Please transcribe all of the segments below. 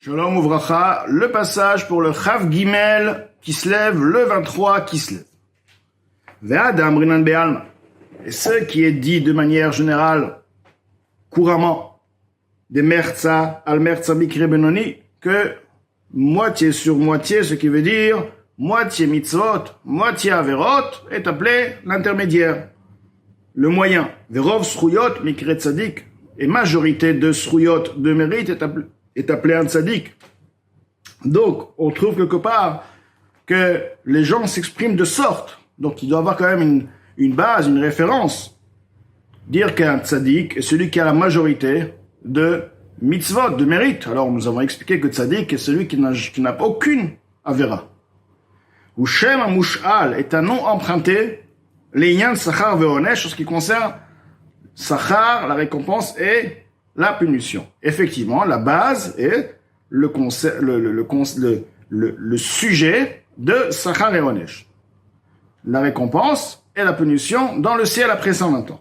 Shalom Uvracha, le passage pour le Chav Gimel qui se lève, le 23 qui se lève. Ve'adam rinan be'alma. Et ce qui est dit de manière générale, couramment, des merza al merza bikri benoni, que moitié sur moitié, ce qui veut dire moitié mitzvot, moitié averot, est appelé l'intermédiaire, le moyen. Verov sruyot mikre tzadik, et majorité de sruyot, de mérite, est appelé un tzaddik. Donc, on trouve quelque part que les gens s'expriment de sorte. Donc, il doit avoir quand même une base, une référence. Dire qu'un tzaddik est celui qui a la majorité de mitzvot, de mérite. Alors, nous avons expliqué que tzaddik est celui qui n'a aucune avera. Ou Shem Amush'al est un nom emprunté, l'Inyan Sachar Ve'onesh, en ce qui concerne Sachar, la récompense, et la punition. Effectivement, la base est le sujet de Sachar et Onesh. La récompense et la punition dans le ciel après 120 ans.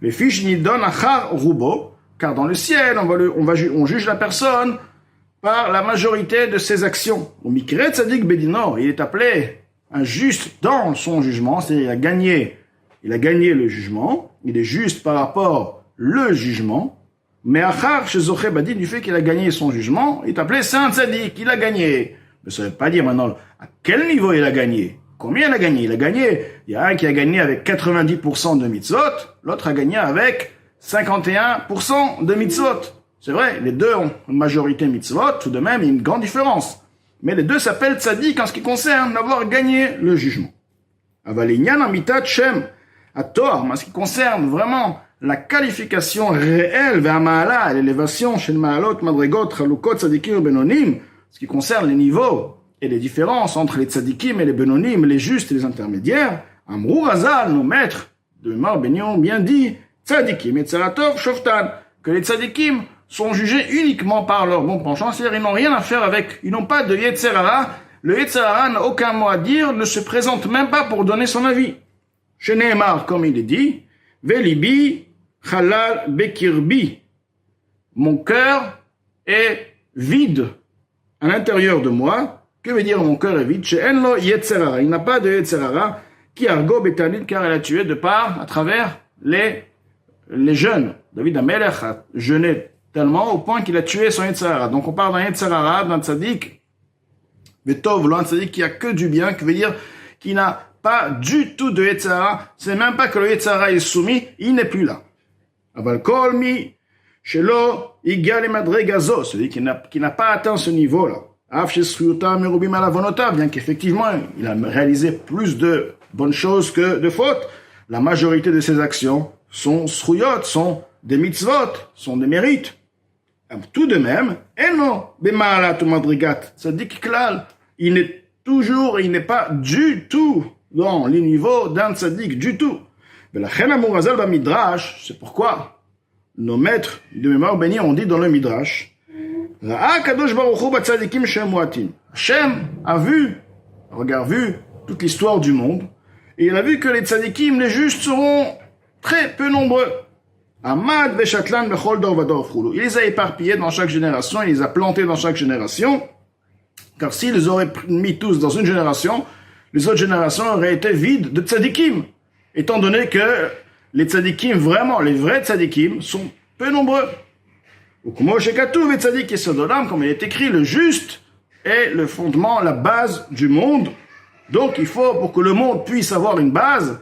Les fiches n'y donnent Achar Rubo, car dans le ciel, on juge la personne par la majorité de ses actions. Au Mikre Tzadik Bedino, il est appelé un juste dans son jugement, c'est-à-dire il a gagné le jugement, il est juste par rapport le jugement. Mais Achar, chez Zoché Badi, du fait qu'il a gagné son jugement, il est appelé Saint Tzadik, il a gagné. Mais ça ne veut pas dire maintenant à quel niveau il a gagné. Combien il a gagné? Il a gagné. Il y a un qui a gagné avec 90% de mitzvot, l'autre a gagné avec 51% de mitzvot. C'est vrai, les deux ont une majorité mitzvot, tout de même, il y a une grande différence. Mais les deux s'appellent Tzadik en ce qui concerne d'avoir gagné le jugement. Avalignan amitat Shem, à tort, mais en ce qui concerne vraiment la qualification réelle vers Ma'ala, l'élévation chez le Ma'alot, Madrigot, Chalukot, Tzadikim et Benonim, ce qui concerne les niveaux et les différences entre les Tzadikim et les Benonim, les justes et les intermédiaires, Amrou Razal, nos maîtres de Mar Benyon, bien dit, Tzadikim et Tzaratov, Shoftan, que les Tzadikim sont jugés uniquement par leur bon penchant, c'est-à-dire ils n'ont rien à faire avec, ils n'ont pas de Yetzerara, le Yetzerara n'a aucun mot à dire, ne se présente même pas pour donner son avis. Chez Nehemar, comme il est dit, Velibi, Halal Bekirbi. Mon cœur est vide à l'intérieur de moi. Que veut dire mon cœur est vide? Chez Enlo Yetzerara. Il n'a pas de Yetzerara qui argo betanil car elle a tué de part à travers les jeunes. David Amelech a jeûné tellement au point qu'il a tué son Yetzerara. Donc on parle d'un Yetzerara, d'un tzaddik, Vetov, un tzaddik qui a que du bien, qui veut dire qui n'a pas du tout de Yetzerara. C'est même pas que le Yetzerara est soumis, il n'est plus là. Aval kol mi shelo igal et madregazo, celui qui n'a pas atteint ce niveau-là. Af shesriuta merubim alavonota, bien qu'effectivement il a réalisé plus de bonnes choses que de fautes. La majorité de ses actions sont sruyot, sont des mitzvot, sont des mérites. Tout de même, eno bemaalat madrigat, ça dit klal, il n'est pas du tout dans les niveaux d'un tzaddik, du tout. C'est pourquoi nos maîtres de mémoire bénis ont dit dans le Midrash, Hashem a vu toute l'histoire du monde, et il a vu que les tzadikim, les justes, seront très peu nombreux. Il les a éparpillés dans chaque génération, il les a plantés dans chaque génération, car s'ils les auraient mis tous dans une génération, les autres générations auraient été vides de tzadikim, étant donné que les tzadikim, vraiment, les vrais tzadikim, sont peu nombreux. Ou comme il est écrit, le juste est le fondement, la base du monde. Donc il faut, pour que le monde puisse avoir une base,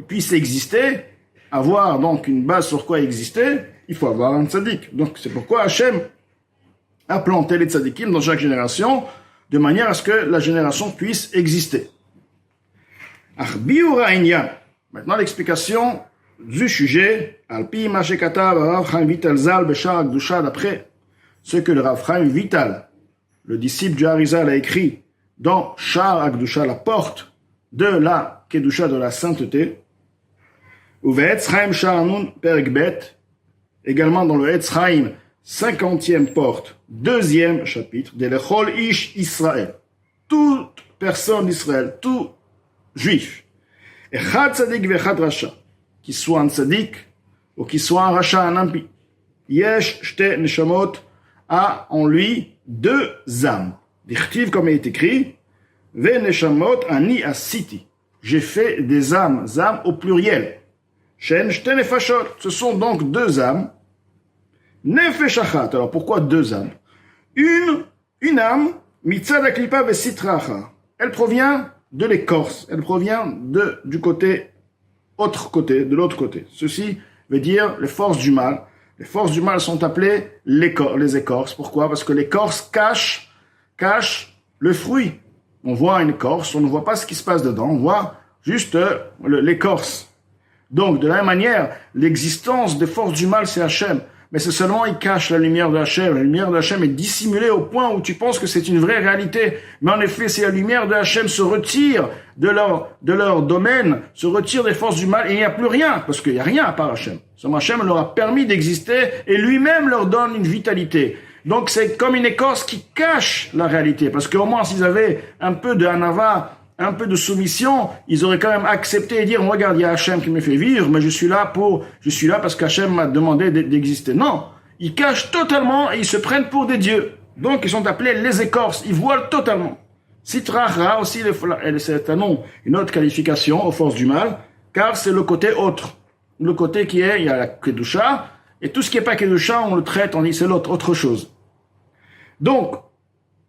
puisse exister, avoir donc une base sur quoi exister, il faut avoir un tzadik. Donc c'est pourquoi Hachem a planté les tzadikim dans chaque génération, de manière à ce que la génération puisse exister. Maintenant l'explication du sujet, Alpi Mashekata, Rav Chaim Vital Zal, Beshar Akdusha, d'après ce que le Rav Chaim Vital, le disciple du Harizal, a écrit dans Shar Akdusha, la porte de la Kedusha, de la sainteté, ou Ve'etz Chaim Shar Nun Perikbet, également dans le Etz Chaim, 50e porte, 2e chapitre, de Lechol Ish Israël, toute personne d'Israël, tout juif, Echad Tzadik Vechad Rasha, qui soit un tzaddik ou qui soit un rachat, un impie. Yesh shte neshamot a en lui deux âmes. Dichtiv, comme il est écrit, Ve neshamot ani asiti. J'ai fait des âmes au pluriel. Shen shte nefashot. Ce sont donc deux âmes. Nefesh achat. Alors pourquoi deux âmes? Une âme, mitzad aklipa ve sitracha. Elle provient de l'écorce. Elle provient de l'autre côté. Ceci veut dire les forces du mal. Les forces du mal sont appelées les écorces. Pourquoi? Parce que l'écorce cache le fruit. On voit une écorce, on ne voit pas ce qui se passe dedans, on voit juste l'écorce. Donc, de la même manière, l'existence des forces du mal, c'est Hachem. Mais c'est seulement, il cache la lumière de Hachem. La lumière de Hachem est dissimulée au point où tu penses que c'est une vraie réalité. Mais en effet, si la lumière de Hachem se retire de leur domaine, se retire des forces du mal, il n'y a plus rien, parce qu'il n'y a rien à part Hachem. Hachem leur a permis d'exister et lui-même leur donne une vitalité. Donc c'est comme une écorce qui cache la réalité, parce qu'au moins s'ils avaient un peu de hanava, un peu de soumission, ils auraient quand même accepté et dire, regarde, il y a Hachem qui me fait vivre, mais je suis là parce qu'Hachem m'a demandé d'exister. Non, ils cachent totalement et ils se prennent pour des dieux. Donc ils sont appelés les écorces, ils voilent totalement. Sitracha aussi, c'est un nom, une autre qualification aux forces du mal, car c'est le côté autre. Le côté il y a la Kedusha, et tout ce qui n'est pas Kedusha, on le traite, on dit c'est autre chose. Donc,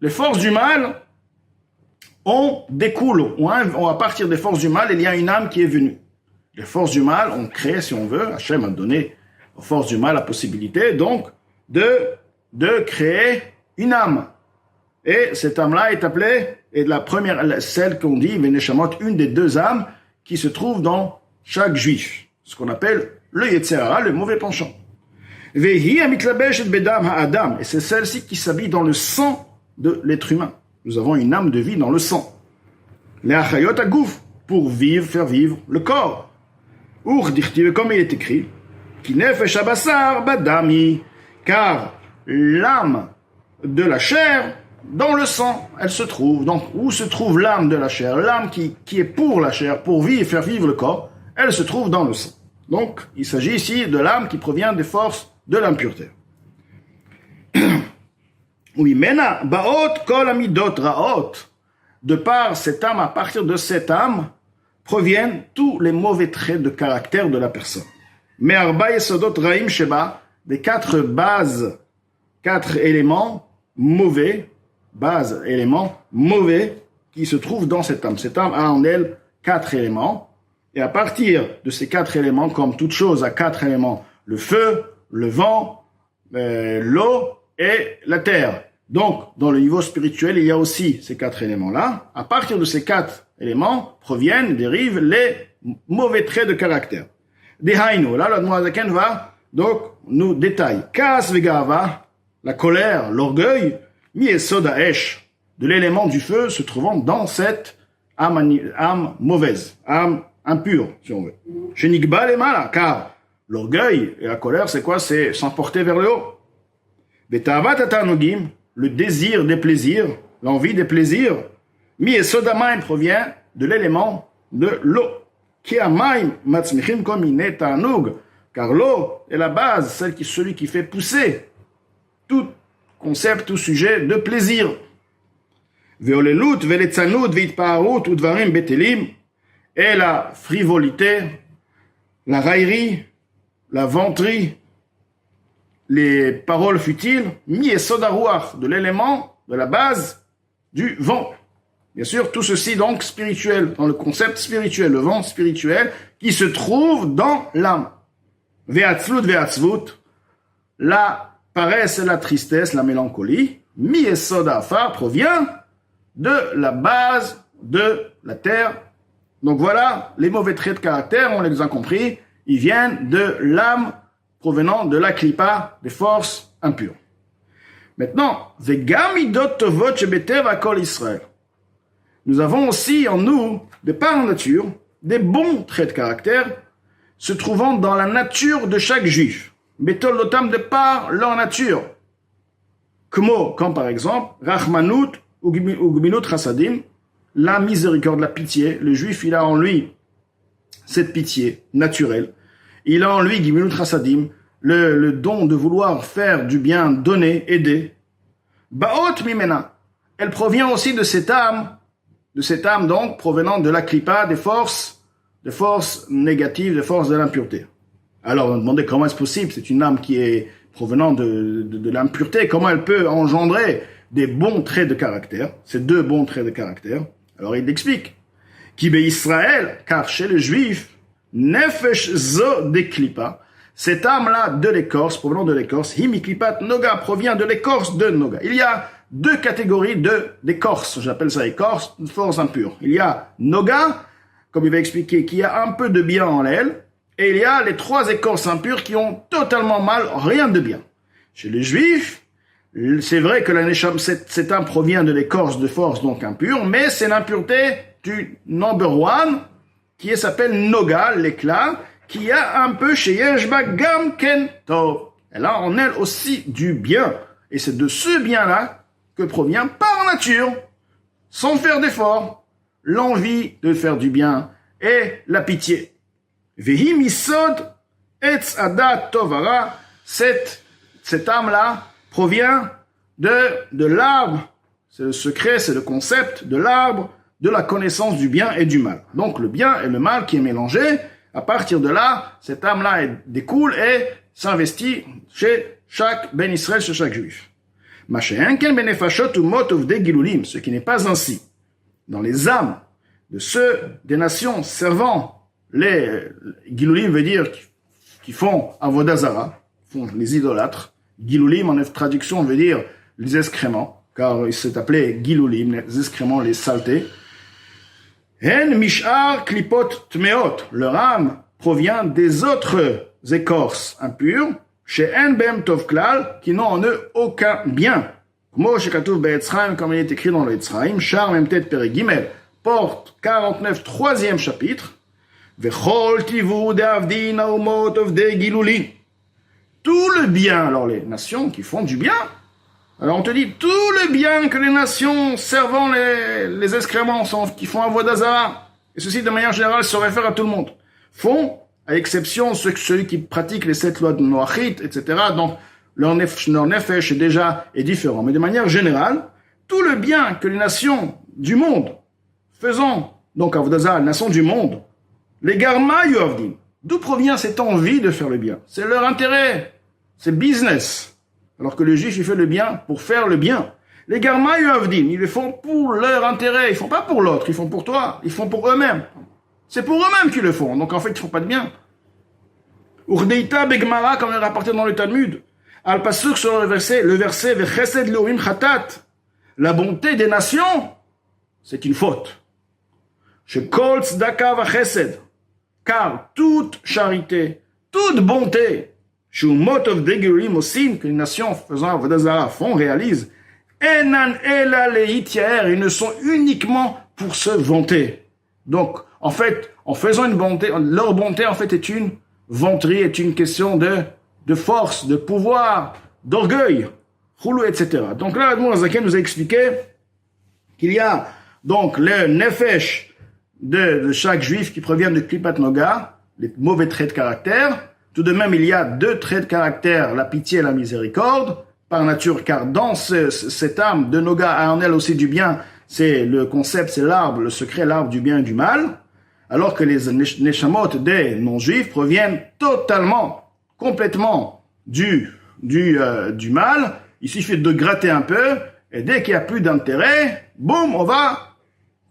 les forces du mal, à partir des forces du mal, il y a une âme qui est venue. Les forces du mal, on crée, si on veut, Hachem a donné aux forces du mal la possibilité, donc, de créer une âme. Et cette âme-là est appelée, et la première, celle qu'on dit, Veneshamot, une des deux âmes qui se trouve dans chaque juif. Ce qu'on appelle le Yetzer Hara, le mauvais penchant. Et c'est celle-ci qui s'habille dans le sang de l'être humain. Nous avons une âme de vie dans le sang. Les achayot agouf, pour faire vivre le corps. Comme il est écrit, ki nefesh habasar badami, car l'âme de la chair, dans le sang, elle se trouve. Donc, où se trouve l'âme de la chair? L'âme qui est pour la chair, pour faire vivre le corps, elle se trouve dans le sang. Donc, il s'agit ici de l'âme qui provient des forces de l'impureté. Oui, mena baot kol amidot raot. De par cette âme, à partir de cette âme, proviennent tous les mauvais traits de caractère de la personne. Mais arba yesodot raim sheba, des quatre éléments mauvais, qui se trouvent dans cette âme. Cette âme a en elle 4 éléments. Et à partir de ces 4 éléments, comme toute chose a 4 éléments, le feu, le vent, l'eau et la terre. Donc, dans le niveau spirituel, il y a aussi ces 4 éléments-là. À partir de ces 4 éléments dérivent les mauvais traits de caractère. Dehainu, là, l'Admorazaken va donc nous détailler. Kas vegava, la colère, l'orgueil, mi-esod ha'esh, de l'élément du feu se trouvant dans cette âme mauvaise, âme impure, si on veut. Shenikba le mala, car l'orgueil et la colère, c'est quoi? C'est s'emporter vers le haut. Betavat atanogim, le désir des plaisirs, l'envie des plaisirs, mi-esod ha'mayim provient de l'élément de l'eau. Ki ha'mayim matzmichim comme iné ta'anug, car l'eau est la base, celui qui fait pousser tout concept, tout sujet de plaisir. Veolelut, veletzanud, veitpaarut, udvarim betelim, et la frivolité, la raillerie, la vanterie, les paroles futiles, mi-esod ha'ruach, de l'élément, de la base du vent. Bien sûr, tout ceci donc spirituel, dans le concept spirituel, le vent spirituel, qui se trouve dans l'âme. Ve'atzlut, ve'atzvut, la paresse et la tristesse, la mélancolie, mi-esod ha'afar, provient de la base de la terre. Donc voilà, les mauvais traits de caractère, on les a compris, ils viennent de l'âme provenant de la klipa, des forces impures. Maintenant, vegam midot tovot shebetev hakol Israël. Nous avons aussi en nous, de par nature, des bons traits de caractère se trouvant dans la nature de chaque juif. Betol lotam, de par leur nature. Comme par exemple, rachmanut ou gminut chasadim, la miséricorde, la pitié. Le juif, il a en lui cette pitié naturelle. Il a en lui gminut chasadim, le don de vouloir faire du bien, donner, aider. Ba'ot mimena. Elle provient aussi de cette âme donc provenant de la klipa, des forces négatives, des forces de l'impureté. Alors on demandait comment est-ce possible, c'est une âme qui est provenant de l'impureté, comment elle peut engendrer des bons traits de caractère, ces deux bons traits de caractère. Alors il explique, Ki Israël, car chez les Juifs, nefesh zo de klipa, cette âme-là de l'écorce, provenant de l'écorce, himi klipat noga, provient de l'écorce de noga. Il y a deux catégories d'écorce, j'appelle ça écorce, une force impure. Il y a noga, comme il va expliquer, qui a un peu de bien en elle, et il y a les trois écorces impures qui ont totalement mal, rien de bien. Chez les Juifs, c'est vrai que cette âme provient de l'écorce de force donc impure, mais c'est l'impureté du number one, qui s'appelle noga, l'éclat, qui a un peu chez Yeshba Gam Ken Tov. Elle a en elle aussi du bien. Et c'est de ce bien-là que provient par nature, sans faire d'effort, l'envie de faire du bien et la pitié. Vehi misod etz adat tovara, cette âme-là provient de l'arbre, c'est le secret, c'est le concept de l'arbre de la connaissance du bien et du mal. Donc le bien et le mal qui est mélangé, à partir de là, cette âme-là découle et s'investit chez chaque Ben Israël, chez chaque juif. Ce qui n'est pas ainsi dans les âmes de ceux des nations servant les Gilulim veut dire qui font Avodah Zara, font les idolâtres. Gilulim en traduction veut dire les excréments, car il s'est appelé Gilulim, les excréments, les saletés. En mishar klipot tmeot, leur âme provient des autres écorces impures, chez En Bem Tov Klal, qui n'ont en eux aucun bien. Comme il est écrit dans le Etzraïm, Char Memtet Pere Gimel, porte 49, 3e chapitre, Vechol Tivu de Avdin Aumot of de Giluli. Tout le bien, alors les nations qui font du bien, alors on te dit, tout le bien que les nations servant les excréments, qui font Avodah Zara, et ceci de manière générale se réfère à tout le monde, font, à exception celui qui pratique les 7 lois de Noachit, etc., donc leur nefesh est différent. Mais de manière générale, tout le bien que les nations du monde faisant, donc Avodah Zara, les nations du monde, les Garma Yoavdim, d'où provient cette envie de faire le bien? C'est leur intérêt, c'est business. Alors que le juif, il fait le bien pour faire le bien. Les Garma Yoavdim, ils le font pour leur intérêt, ils font pas pour l'autre, ils font pour toi, ils font pour eux-mêmes. C'est pour eux-mêmes qu'ils le font, donc en fait, ils font pas de bien. Urdeita Begmara, comme il est rapporté dans le Talmud, Al-Pasuk sur le verset Vechesed Lorim Chatat, la bonté des nations, c'est une faute. Shekol Tzedaka Vachesed, car toute charité, toute bonté, Shumot of Degurim Osim, que les nations faisant Avodah Zara font, réalisent, Enan Ela Leityaer, ils ne sont uniquement pour se vanter. Donc, en fait, en faisant une bonté, leur bonté, en fait, est une vanterie, est une question de force, de pouvoir, d'orgueil, choulou, etc. Donc là, Admor Zaken nous a expliqué qu'il y a donc le nefesh de chaque juif qui provient de Klipat Noga, les mauvais traits de caractère. Tout de même, il y a 2 traits de caractère, la pitié et la miséricorde, par nature, car dans cette âme de Noga a en elle aussi du bien, c'est le concept, c'est l'arbre, le secret, l'arbre du bien et du mal, alors que les neshamot des non-juifs proviennent totalement, complètement du mal. Il suffit de gratter un peu, et dès qu'il n'y a plus d'intérêt, boum, on va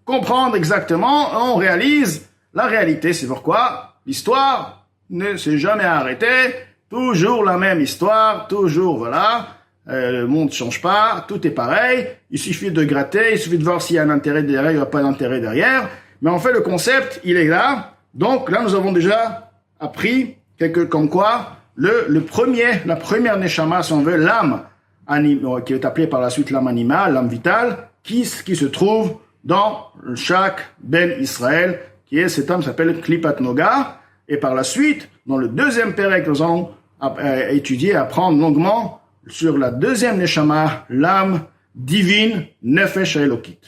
comprendre exactement, on réalise la réalité. C'est pourquoi l'histoire ne s'est jamais arrêtée, toujours la même histoire, toujours, voilà, le monde ne change pas, tout est pareil, il suffit de gratter, il suffit de voir s'il y a un intérêt derrière, il n'y a pas d'intérêt derrière, mais en fait le concept, il est là. Donc là, nous avons déjà appris comme quoi la première neshama, si on veut, l'âme qui est appelée par la suite l'âme animale, l'âme vitale, qui se trouve dans chaque Ben Israël, cette âme s'appelle Klipat Noga, et par la suite, dans le 2e pérec, nous allons étudier, apprendre longuement sur la 2e neshama, l'âme divine, Nefesh Elokit.